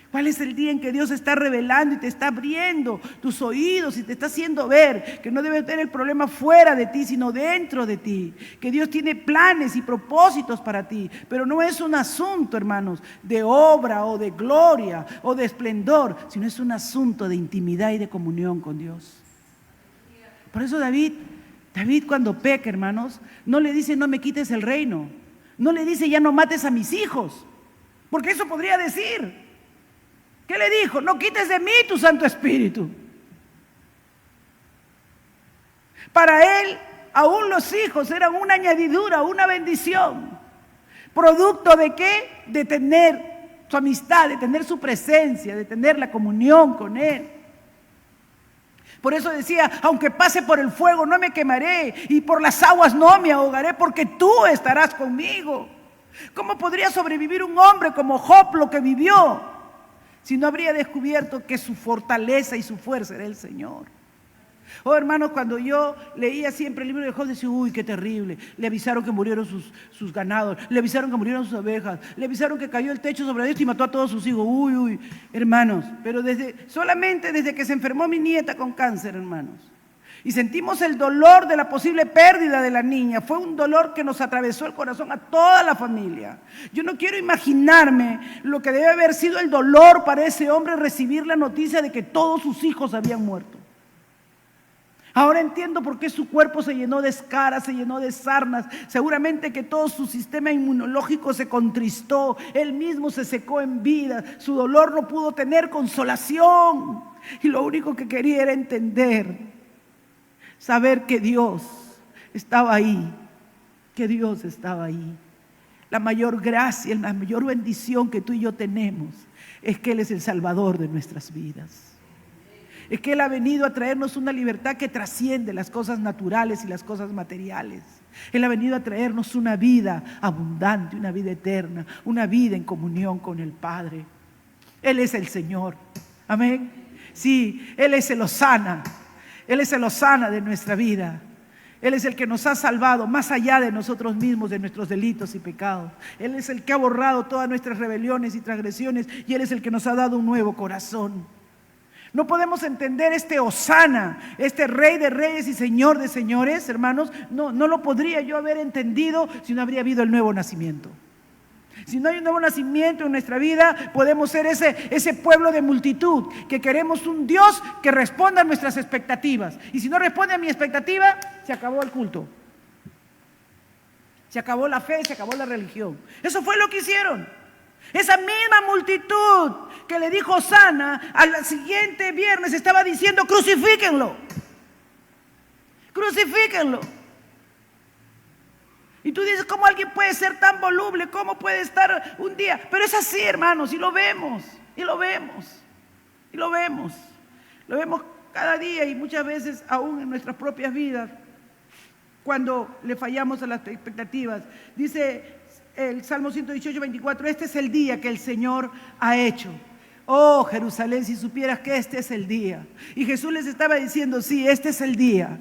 Speaker 1: ¿Cuál es el día en que Dios está revelando y te está abriendo tus oídos y te está haciendo ver que no debe tener el problema fuera de ti, sino dentro de ti? Que Dios tiene planes y propósitos para ti, pero no es un asunto, hermanos, de obra o de gloria o de esplendor, sino es un asunto de intimidad y de comunión con Dios. Por eso David cuando peca, hermanos, no le dice no me quites el reino, no le dice ya no mates a mis hijos, porque eso podría decir. ¿Qué le dijo? No quites de mí tu Santo Espíritu. Para él, aún los hijos eran una añadidura, una bendición. ¿Producto de qué? De tener su amistad, de tener su presencia, de tener la comunión con Él. Por eso decía, aunque pase por el fuego no me quemaré y por las aguas no me ahogaré porque tú estarás conmigo. ¿Cómo podría sobrevivir un hombre como Job lo que vivió? Si no habría descubierto que su fortaleza y su fuerza era el Señor. Oh, hermanos, cuando yo leía siempre el libro de Job, decía, uy, qué terrible. Le avisaron que murieron sus ganados, le avisaron que murieron sus abejas, le avisaron que cayó el techo sobre esto y mató a todos sus hijos. Uy, hermanos, pero solamente desde que se enfermó mi nieta con cáncer, hermanos, y sentimos el dolor de la posible pérdida de la niña. Fue un dolor que nos atravesó el corazón a toda la familia. Yo no quiero imaginarme lo que debe haber sido el dolor para ese hombre recibir la noticia de que todos sus hijos habían muerto. Ahora entiendo por qué su cuerpo se llenó de escaras, se llenó de sarnas. Seguramente que todo su sistema inmunológico se contristó. Él mismo se secó en vida. Su dolor no pudo tener consolación. Y lo único que quería era entender, saber que Dios estaba ahí, que Dios estaba ahí. La mayor gracia, la mayor bendición que tú y yo tenemos es que Él es el Salvador de nuestras vidas. Es que Él ha venido a traernos una libertad que trasciende las cosas naturales y las cosas materiales. Él ha venido a traernos una vida abundante, una vida eterna, una vida en comunión con el Padre. Él es el Señor. Amén. Sí, Él es el Hosana. Él es el Hosana de nuestra vida. Él es el que nos ha salvado más allá de nosotros mismos, de nuestros delitos y pecados. Él es el que ha borrado todas nuestras rebeliones y transgresiones y Él es el que nos ha dado un nuevo corazón. No podemos entender este Hosana, este Rey de reyes y Señor de señores, hermanos. No lo podría yo haber entendido si no habría habido el nuevo nacimiento. Si no hay un nuevo nacimiento en nuestra vida, podemos ser ese pueblo de multitud que queremos un Dios que responda a nuestras expectativas. Y si no responde a mi expectativa, se acabó el culto. Se acabó la fe, se acabó la religión. Eso fue lo que hicieron. Esa misma multitud que le dijo Hosana, al siguiente viernes estaba diciendo, crucifíquenlo. Crucifíquenlo. Y tú dices, ¿cómo alguien puede ser tan voluble? ¿Cómo puede estar un día? Pero es así, hermanos, y lo vemos, y lo vemos, y lo vemos. Lo vemos cada día y muchas veces aún en nuestras propias vidas, cuando le fallamos a las expectativas. Dice el Salmo 118, 24, este es el día que el Señor ha hecho. Oh, Jerusalén, si supieras que este es el día. Y Jesús les estaba diciendo, sí, este es el día.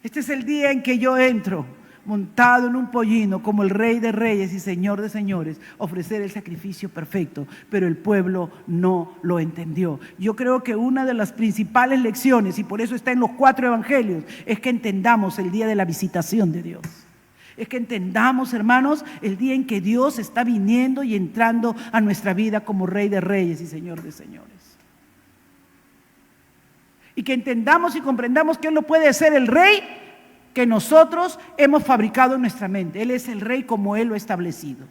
Speaker 1: Este es el día en que yo entro, montado en un pollino como el Rey de reyes y Señor de señores, ofrecer el sacrificio perfecto, pero el pueblo no lo entendió. Yo creo que una de las principales lecciones, y por eso está en los 4 evangelios, es que entendamos el día de la visitación de Dios. Es que entendamos, hermanos, el día en que Dios está viniendo y entrando a nuestra vida como Rey de reyes y Señor de señores. Y que entendamos y comprendamos que Él no puede ser el Rey que nosotros hemos fabricado en nuestra mente. Él es el Rey como Él lo ha establecido.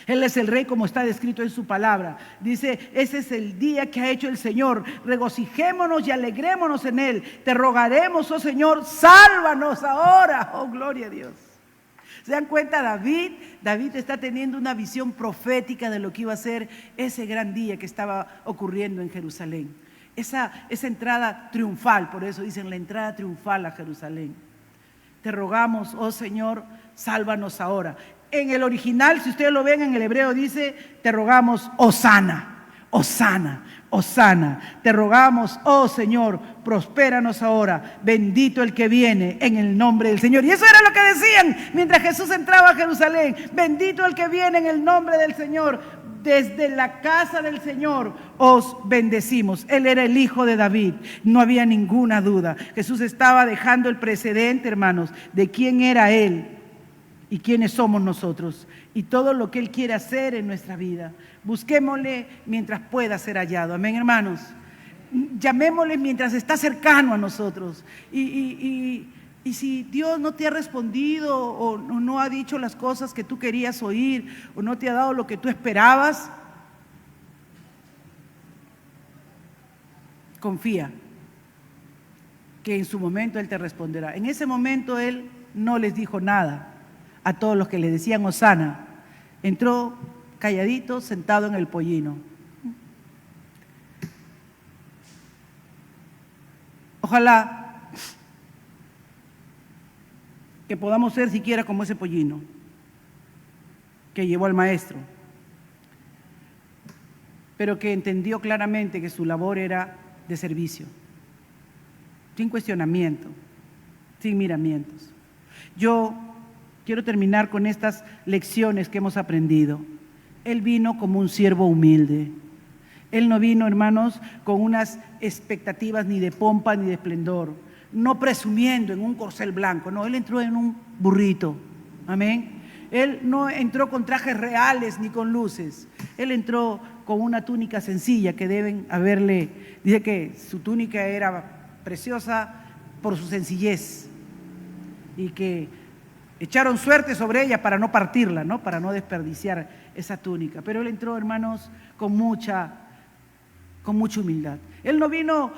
Speaker 1: Él es el Rey como está descrito en su palabra. Dice, ese es el día que ha hecho el Señor. Regocijémonos y alegrémonos en Él. Te rogaremos, oh Señor, sálvanos ahora. Oh, gloria a Dios. ¿Se dan cuenta? David está teniendo una visión profética de lo que iba a ser ese gran día que estaba ocurriendo en Jerusalén. Esa entrada triunfal, por eso dicen la entrada triunfal a Jerusalén. Te rogamos, oh Señor, sálvanos ahora. En el original, si ustedes lo ven en el hebreo, dice, te rogamos, Hosana, Hosana, Hosana. Te rogamos, oh Señor, prospéranos ahora. Bendito el que viene en el nombre del Señor. Y eso era lo que decían mientras Jesús entraba a Jerusalén. Bendito el que viene en el nombre del Señor. Desde la casa del Señor os bendecimos. Él era el hijo de David, no había ninguna duda. Jesús estaba dejando el precedente, hermanos, de quién era Él y quiénes somos nosotros y todo lo que Él quiere hacer en nuestra vida. Busquémosle mientras pueda ser hallado. Amén, hermanos. Llamémosle mientras está cercano a nosotros. Y si Dios no te ha respondido o no ha dicho las cosas que tú querías oír o no te ha dado lo que tú esperabas, confía que en su momento Él te responderá. En ese momento Él no les dijo nada a todos los que le decían Hosana. Entró calladito, sentado en el pollino. Ojalá que podamos ser siquiera como ese pollino que llevó al maestro, pero que entendió claramente que su labor era de servicio, sin cuestionamiento, sin miramientos. Yo quiero terminar con estas lecciones que hemos aprendido. Él vino como un siervo humilde. Él no vino, hermanos, con unas expectativas ni de pompa ni de esplendor, no presumiendo en un corcel blanco, no, Él entró en un burrito, amén. Él no entró con trajes reales ni con luces, Él entró con una túnica sencilla que deben haberle, dice que su túnica era preciosa por su sencillez y que echaron suerte sobre ella para no partirla, ¿no? Para no desperdiciar esa túnica, pero Él entró, hermanos, con mucha humildad. Él no vino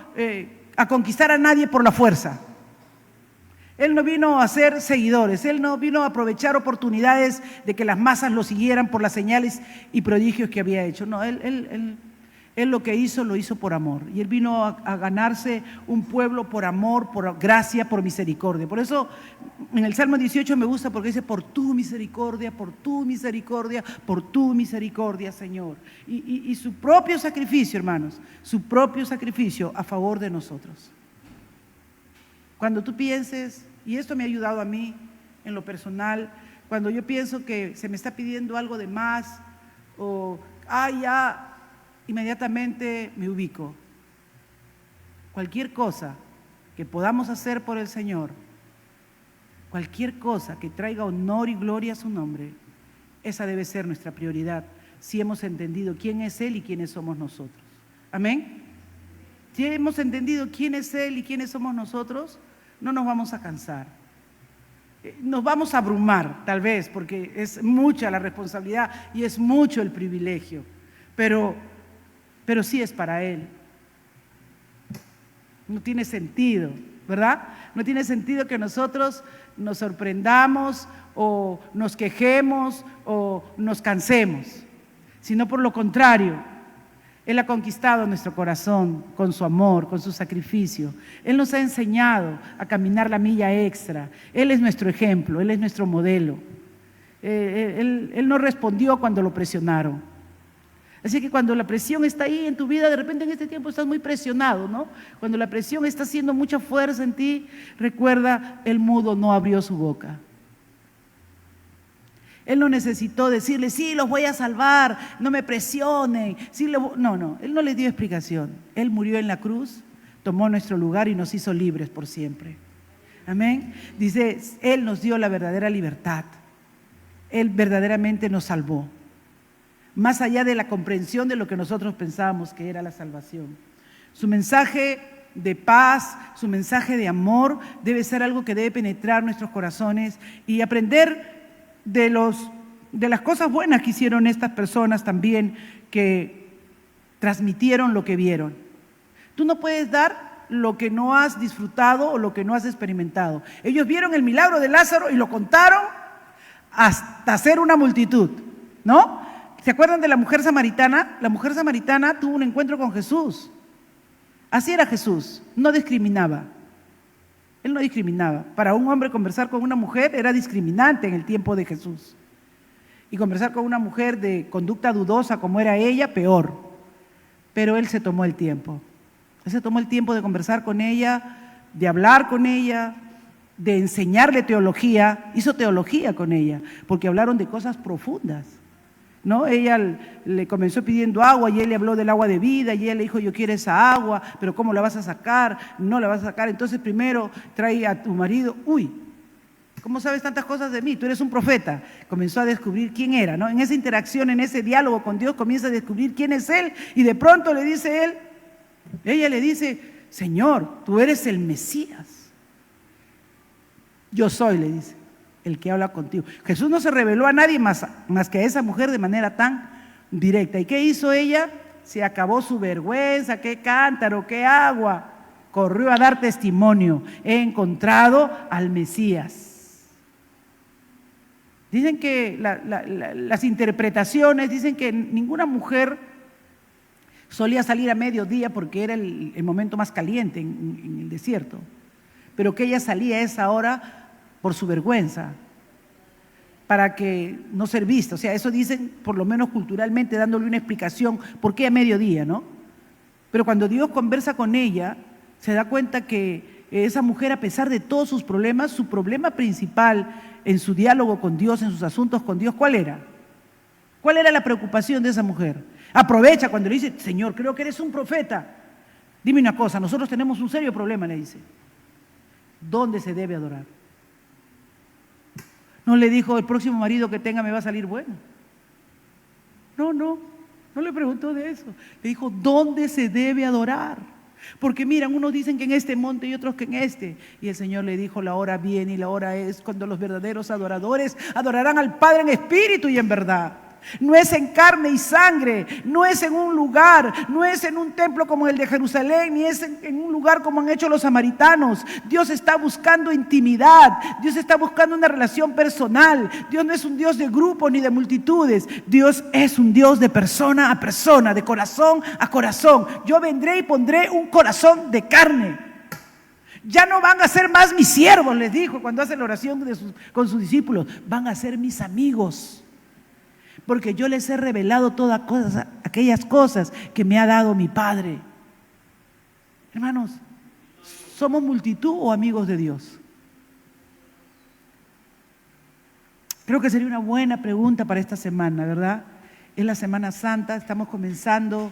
Speaker 1: a conquistar a nadie por la fuerza. Él no vino a ser seguidores. Él no vino a aprovechar oportunidades de que las masas lo siguieran por las señales y prodigios que había hecho. No, Él lo que hizo, lo hizo por amor. Y Él vino a ganarse un pueblo por amor, por gracia, por misericordia. Por eso en el Salmo 18 me gusta porque dice, por tu misericordia, por tu misericordia, por tu misericordia, Señor. Y su propio sacrificio, hermanos, su propio sacrificio a favor de nosotros. Cuando tú pienses, y esto me ha ayudado a mí en lo personal, cuando yo pienso que se me está pidiendo algo de más, o, ya, inmediatamente me ubico. Cualquier cosa que podamos hacer por el Señor, cualquier cosa que traiga honor y gloria a su nombre, esa debe ser nuestra prioridad, si hemos entendido quién es Él y quiénes somos nosotros. ¿Amén? Si hemos entendido quién es Él y quiénes somos nosotros, no nos vamos a cansar. Nos vamos a abrumar, tal vez, porque es mucha la responsabilidad y es mucho el privilegio, pero sí es para Él. No tiene sentido, ¿verdad? No tiene sentido que nosotros nos sorprendamos o nos quejemos o nos cansemos, sino por lo contrario. Él ha conquistado nuestro corazón con su amor, con su sacrificio. Él nos ha enseñado a caminar la milla extra. Él es nuestro ejemplo, Él es nuestro modelo. Él no respondió cuando lo presionaron. Así que cuando la presión está ahí en tu vida, de repente en este tiempo estás muy presionado, ¿no? Cuando la presión está haciendo mucha fuerza en ti, recuerda, el mudo no abrió su boca. Él no necesitó decirle, sí, los voy a salvar, no me presionen. Sí, no, Él no les dio explicación. Él murió en la cruz, tomó nuestro lugar y nos hizo libres por siempre. Amén. Dice, Él nos dio la verdadera libertad. Él verdaderamente nos salvó. Más allá de la comprensión de lo que nosotros pensábamos que era la salvación. Su mensaje de paz, su mensaje de amor debe ser algo que debe penetrar nuestros corazones y aprender de las cosas buenas que hicieron estas personas también, que transmitieron lo que vieron. Tú no puedes dar lo que no has disfrutado o lo que no has experimentado. Ellos vieron el milagro de Lázaro y lo contaron hasta ser una multitud, ¿no? ¿Se acuerdan de la mujer samaritana? La mujer samaritana tuvo un encuentro con Jesús. Así era Jesús, no discriminaba. Él no discriminaba. Para un hombre conversar con una mujer era discriminante en el tiempo de Jesús. Y conversar con una mujer de conducta dudosa como era ella, peor. Pero él se tomó el tiempo. Él se tomó el tiempo de conversar con ella, de hablar con ella, de enseñarle teología. Hizo teología con ella, porque hablaron de cosas profundas, ¿no? Ella le comenzó pidiendo agua y él le habló del agua de vida y él le dijo, yo quiero esa agua, pero ¿cómo la vas a sacar? No la vas a sacar, entonces primero trae a tu marido. Uy, ¿cómo sabes tantas cosas de mí? Tú eres un profeta. Comenzó a descubrir quién era, ¿no? En esa interacción, en ese diálogo con Dios, comienza a descubrir quién es él y de pronto le dice él, ella le dice, Señor, tú eres el Mesías. Yo soy, le dice, el que habla contigo. Jesús no se reveló a nadie más que a esa mujer de manera tan directa. ¿Y qué hizo ella? Se acabó su vergüenza, qué cántaro, qué agua. Corrió a dar testimonio. He encontrado al Mesías. Dicen que las interpretaciones dicen que ninguna mujer solía salir a mediodía porque era el momento más caliente en el desierto, pero que ella salía a esa hora por su vergüenza, para que no ser vista. O sea, eso dicen por lo menos culturalmente, dándole una explicación por qué a mediodía, ¿no? Pero cuando Dios conversa con ella, se da cuenta que esa mujer, a pesar de todos sus problemas, su problema principal en su diálogo con Dios, en sus asuntos con Dios, ¿cuál era? ¿Cuál era la preocupación de esa mujer? Aprovecha cuando le dice, Señor, creo que eres un profeta. Dime una cosa, nosotros tenemos un serio problema, le dice. ¿Dónde se debe adorar? No le dijo, el próximo marido que tenga me va a salir bueno. No le preguntó de eso. Le dijo, ¿dónde se debe adorar? Porque miran, unos dicen que en este monte y otros que en este. Y el Señor le dijo, la hora viene y la hora es cuando los verdaderos adoradores adorarán al Padre en espíritu y en verdad. No es en carne y sangre, no es en un lugar, no es en un templo como el de Jerusalén, ni es en un lugar como han hecho los samaritanos. Dios está buscando intimidad, Dios está buscando una relación personal. Dios no es un Dios de grupos ni de multitudes, Dios es un Dios de persona a persona, de corazón a corazón. Yo vendré y pondré un corazón de carne. Ya no van a ser más mis siervos, les dijo cuando hace la oración con sus discípulos, van a ser mis amigos. Porque yo les he revelado todas aquellas cosas que me ha dado mi Padre. Hermanos, ¿somos multitud o amigos de Dios? Creo que sería una buena pregunta para esta semana, ¿verdad? Es la Semana Santa, estamos comenzando,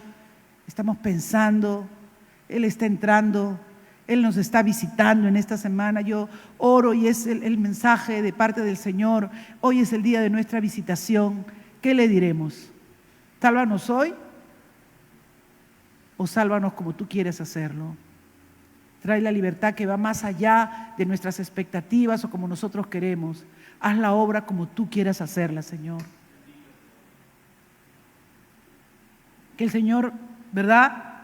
Speaker 1: estamos pensando, Él está entrando, Él nos está visitando en esta semana. Yo oro y es el mensaje de parte del Señor. Hoy es el día de nuestra visitación. ¿Qué le diremos? ¿Sálvanos hoy o sálvanos como tú quieres hacerlo? Trae la libertad que va más allá de nuestras expectativas o como nosotros queremos. Haz la obra como tú quieras hacerla, Señor. Que el Señor, ¿verdad?,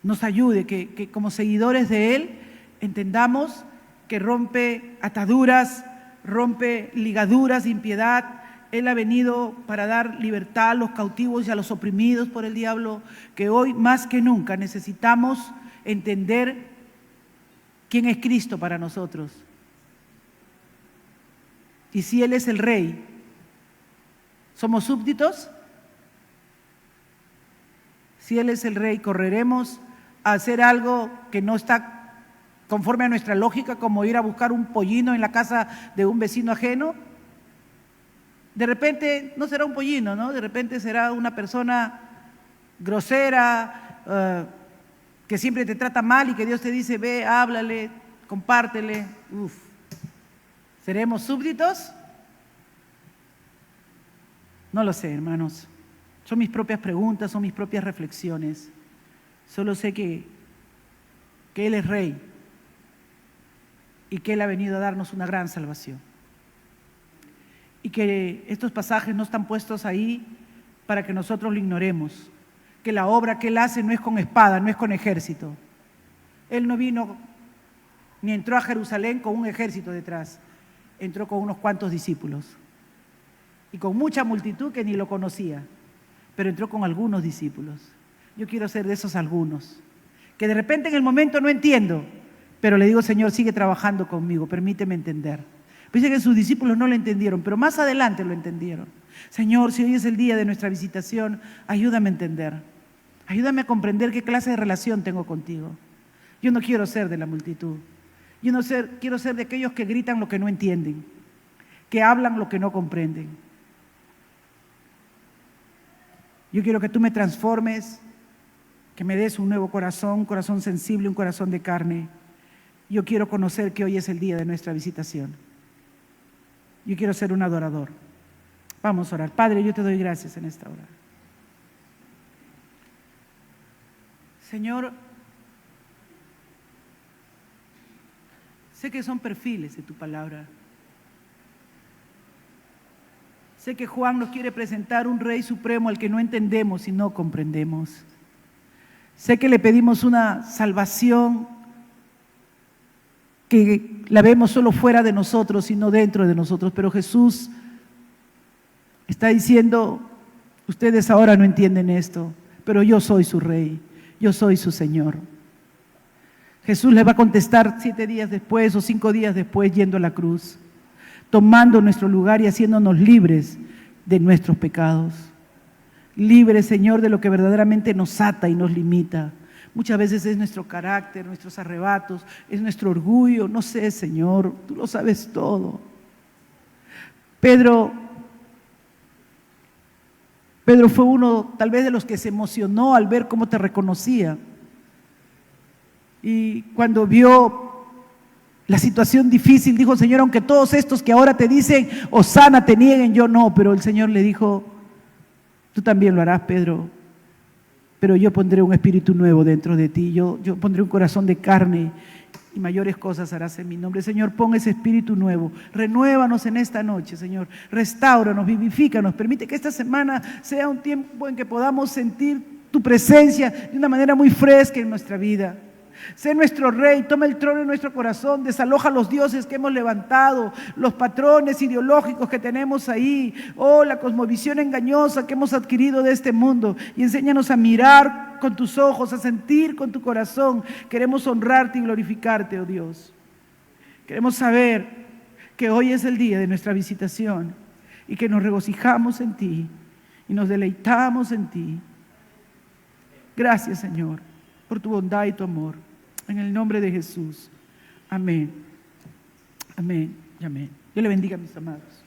Speaker 1: nos ayude, que como seguidores de Él entendamos que rompe ataduras, rompe ligaduras de impiedad. Él ha venido para dar libertad a los cautivos y a los oprimidos por el diablo, que hoy más que nunca necesitamos entender quién es Cristo para nosotros. Y si Él es el Rey, ¿somos súbditos? Si Él es el Rey, ¿correremos a hacer algo que no está conforme a nuestra lógica, como ir a buscar un pollino en la casa de un vecino ajeno? De repente no será un pollino, ¿no? De repente será una persona grosera, que siempre te trata mal y que Dios te dice, ve, háblale, compártele. ¿Seremos súbditos? No lo sé, hermanos. Son mis propias preguntas, son mis propias reflexiones. Solo sé que Él es Rey y que Él ha venido a darnos una gran salvación. Y que estos pasajes no están puestos ahí para que nosotros lo ignoremos. Que la obra que Él hace no es con espada, no es con ejército. Él no vino ni entró a Jerusalén con un ejército detrás. Entró con unos cuantos discípulos. y con mucha multitud que ni lo conocía, pero entró con algunos discípulos. Yo quiero ser de esos algunos, que de repente en el momento no entiendo, pero le digo, Señor, sigue trabajando conmigo, permíteme entender. Dice que sus discípulos no lo entendieron, pero más adelante lo entendieron. Señor, si hoy es el día de nuestra visitación, ayúdame a entender. Ayúdame a comprender qué clase de relación tengo contigo. Yo no quiero ser de la multitud. Quiero ser de aquellos que gritan lo que no entienden, que hablan lo que no comprenden. Yo quiero que tú me transformes, que me des un nuevo corazón, un corazón sensible, un corazón de carne. Yo quiero conocer que hoy es el día de nuestra visitación. Yo quiero ser un adorador. Vamos a orar. Padre, yo te doy gracias en esta hora. Señor, sé que son perfiles de tu palabra. Sé que Juan nos quiere presentar un Rey Supremo al que no entendemos y no comprendemos. Sé que le pedimos una salvación que la vemos solo fuera de nosotros y no dentro de nosotros, pero Jesús está diciendo, ustedes ahora no entienden esto, pero yo soy su Rey, yo soy su Señor. Jesús le va a contestar 7 días después o 5 días después yendo a la cruz, tomando nuestro lugar y haciéndonos libres de nuestros pecados. Libres, Señor, de lo que verdaderamente nos ata y nos limita. Muchas veces es nuestro carácter, nuestros arrebatos, es nuestro orgullo, no sé, Señor, tú lo sabes todo. Pedro fue uno tal vez de los que se emocionó al ver cómo te reconocía. Y cuando vio la situación difícil, dijo, Señor, aunque todos estos que ahora te dicen, Hosana, te nieguen, yo no. Pero el Señor le dijo, tú también lo harás, Pedro, pero yo pondré un espíritu nuevo dentro de ti, yo pondré un corazón de carne y mayores cosas harás en mi nombre. Señor, pon ese espíritu nuevo, renuévanos en esta noche, Señor, restáuranos, vivifícanos, permite que esta semana sea un tiempo en que podamos sentir tu presencia de una manera muy fresca en nuestra vida. Sé nuestro Rey, toma el trono en nuestro corazón, desaloja los dioses que hemos levantado, los patrones ideológicos que tenemos ahí, la cosmovisión engañosa que hemos adquirido de este mundo, y enséñanos a mirar con tus ojos, a sentir con tu corazón. Queremos honrarte y glorificarte, oh Dios. Queremos saber que hoy es el día de nuestra visitación y que nos regocijamos en ti y nos deleitamos en ti. Gracias, Señor, por tu bondad y tu amor. En el nombre de Jesús. Amén. Amén y amén. Dios le bendiga, mis amados.